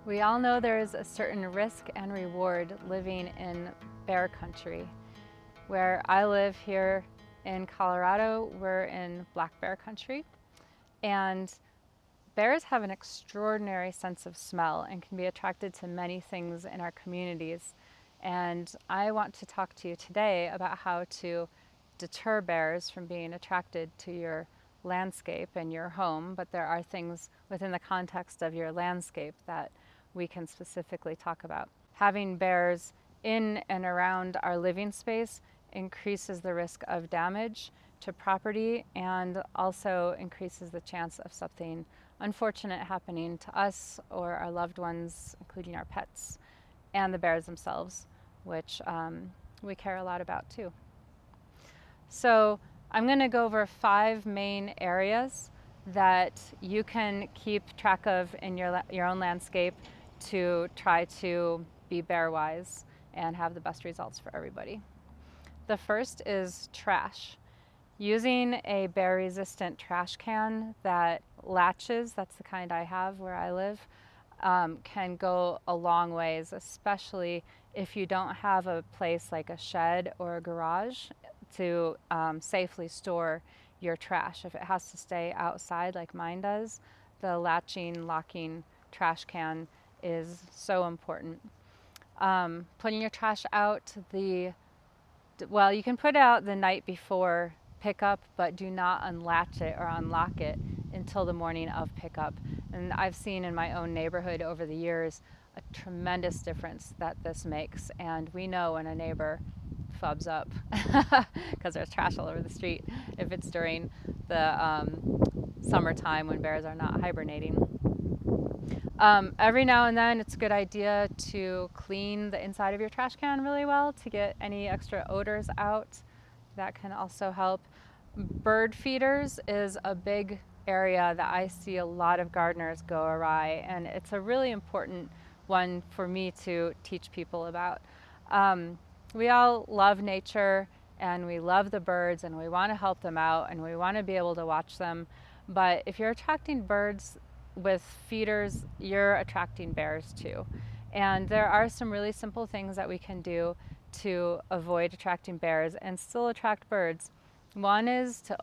We all know there is a certain risk and reward living in bear country. Where I live here in Colorado, we're in black bear country, and bears have an extraordinary sense of smell and can be attracted to many things in our communities. And I want to talk to you today about how to deter bears from being attracted to your landscape and your home, but there are things within the context of your landscape that we can specifically talk about. Having bears in and around our living space increases the risk of damage to property and also increases the chance of something unfortunate happening to us or our loved ones, including our pets and the bears themselves, which we care a lot about too. So I'm going to go over 5 main areas that you can keep track of in your own landscape to try to be bear wise and have the best results for everybody. The first is trash. Using a bear resistant trash can that latches, that's the kind I have where I live, can go a long ways, especially if you don't have a place like a shed or a garage to safely store your trash. If it has to stay outside like mine does, the latching, locking trash can is so important. Putting your trash out you can put it out the night before pickup, but do not unlatch it or unlock it until the morning of pickup. And I've seen in my own neighborhood over the years a tremendous difference that this makes. And we know when a neighbor fubs up because there's trash all over the street if it's during the summertime when bears are not hibernating. Every now and then it's a good idea to clean the inside of your trash can really well to get any extra odors out. That can also help. Bird feeders is a big area that I see a lot of gardeners go awry, and it's a really important one for me to teach people about. We all love nature and we love the birds and we want to help them out and we want to be able to watch them, but if you're attracting birds with feeders, you're attracting bears too. And there are some really simple things that we can do to avoid attracting bears and still attract birds. One is to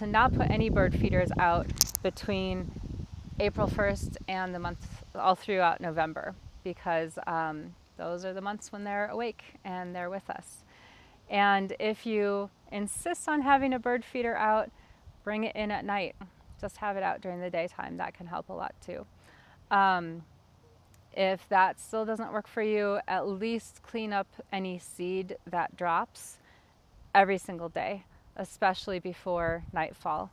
not put any bird feeders out between April 1st and the month all throughout November, because those are the months when they're awake and they're with us. And if you insist on having a bird feeder out, bring it in at night. Just have it out during the daytime. That can help a lot too. If that still doesn't work for you, at least clean up any seed that drops every single day, especially before nightfall.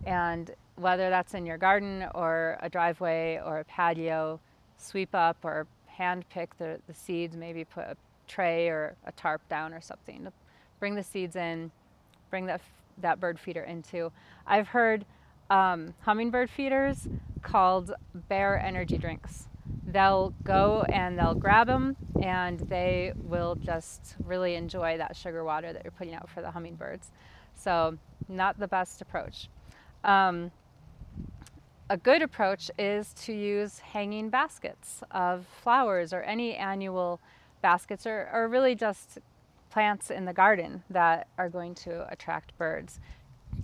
And whether that's in your garden or a driveway or a patio, sweep up or hand pick the seeds, maybe put a tray or a tarp down or something to bring the seeds in, bring that bird feeder into. I've heard hummingbird feeders called bear energy drinks. They'll go and they'll grab them and they will just really enjoy that sugar water that you're putting out for the hummingbirds. So not the best approach. A good approach is to use hanging baskets of flowers or any annual baskets or really just plants in the garden that are going to attract birds.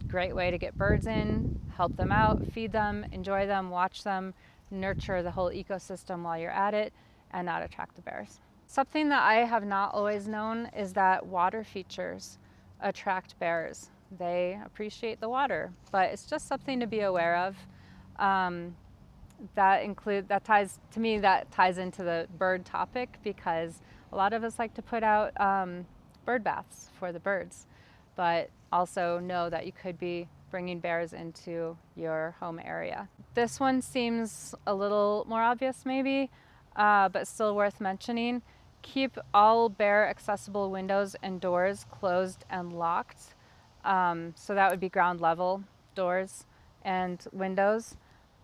Great way to get birds in, help them out, feed them, enjoy them, watch them, nurture the whole ecosystem while you're at it, and not attract the bears. Something that I have not always known is that water features attract bears. They appreciate the water, but it's just something to be aware of. That ties into the bird topic, because a lot of us like to put out bird baths for the birds, but also know that you could be bringing bears into your home area. This one seems a little more obvious maybe, but still worth mentioning. Keep all bear accessible windows and doors closed and locked. So that would be ground level doors and windows.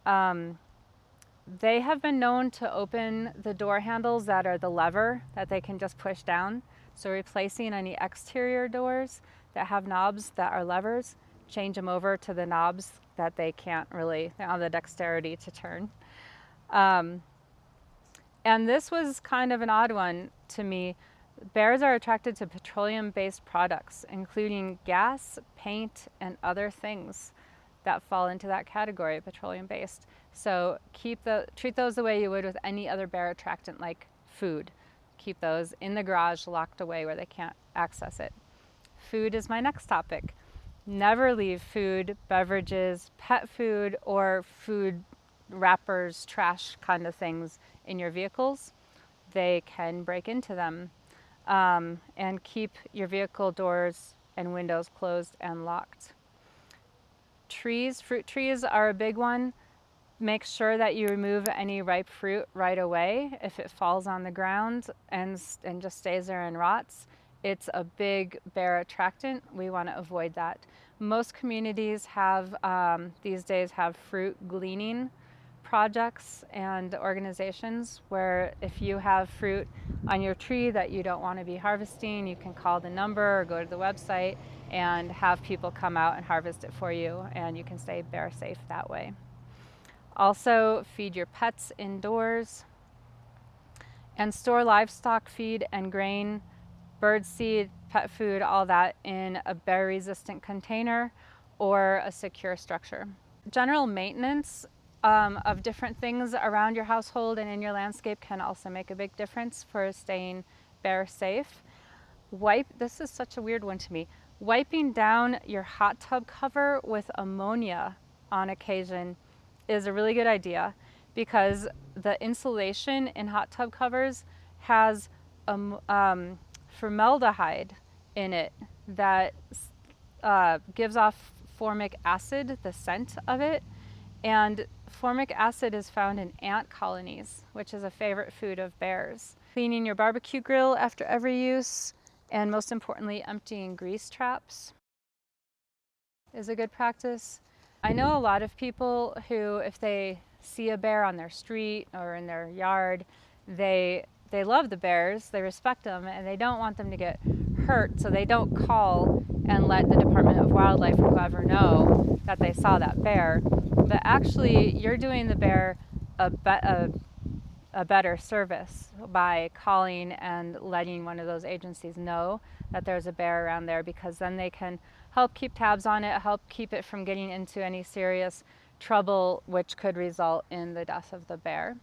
They have been known to open the door handles that are the lever that they can just push down. So replacing any exterior doors that have knobs that are levers, change them over to the knobs that they don't have the dexterity to turn. And this was kind of an odd one to me. Bears are attracted to petroleum-based products, including gas, paint, and other things that fall into that category, petroleum-based. So treat those the way you would with any other bear attractant like food. Keep those in the garage locked away where they can't access it. Food is my next topic. Never leave food, beverages, pet food, or food wrappers, trash kind of things in your vehicles. They can break into them. And keep your vehicle doors and windows closed and locked. Trees, fruit trees are a big one. Make sure that you remove any ripe fruit right away. If it falls on the ground and just stays there and rots, it's a big bear attractant. We want to avoid that. Most communities have, these days, have fruit gleaning projects and organizations where if you have fruit on your tree that you don't want to be harvesting, you can call the number or go to the website and have people come out and harvest it for you, and you can stay bear safe that way. Also, feed your pets indoors and store livestock feed and grain, bird seed, pet food, all that in a bear resistant container or a secure structure. General maintenance of different things around your household and in your landscape can also make a big difference for staying bear safe. This is such a weird one to me. Wiping down your hot tub cover with ammonia on occasion is a really good idea, because the insulation in hot tub covers has formaldehyde in it that gives off formic acid, the scent of it. And formic acid is found in ant colonies, which is a favorite food of bears. Cleaning your barbecue grill after every use, and most importantly, emptying grease traps is a good practice. I know a lot of people who, if they see a bear on their street or in their yard, they love the bears, they respect them, and they don't want them to get hurt, so they don't call and let the Department of Wildlife or whoever know that they saw that bear. But actually, you're doing the bear a better service by calling and letting one of those agencies know that there's a bear around there, because then they can help keep tabs on it, help keep it from getting into any serious trouble, which could result in the death of the bear.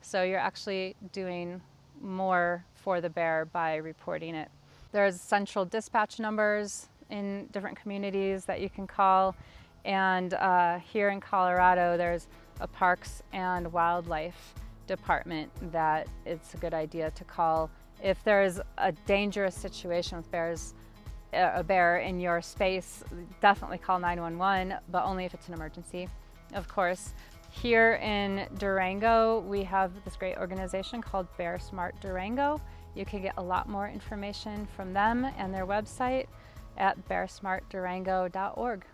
So you're actually doing more for the bear by reporting it. There's central dispatch numbers in different communities that you can call. And here in Colorado, there's a Parks and Wildlife department that it's a good idea to call. If there's a dangerous situation with a bear in your space, definitely call 911, but only if it's an emergency, of course. Here in Durango, we have this great organization called Bear Smart Durango. You can get a lot more information from them and their website at bearsmartdurango.org.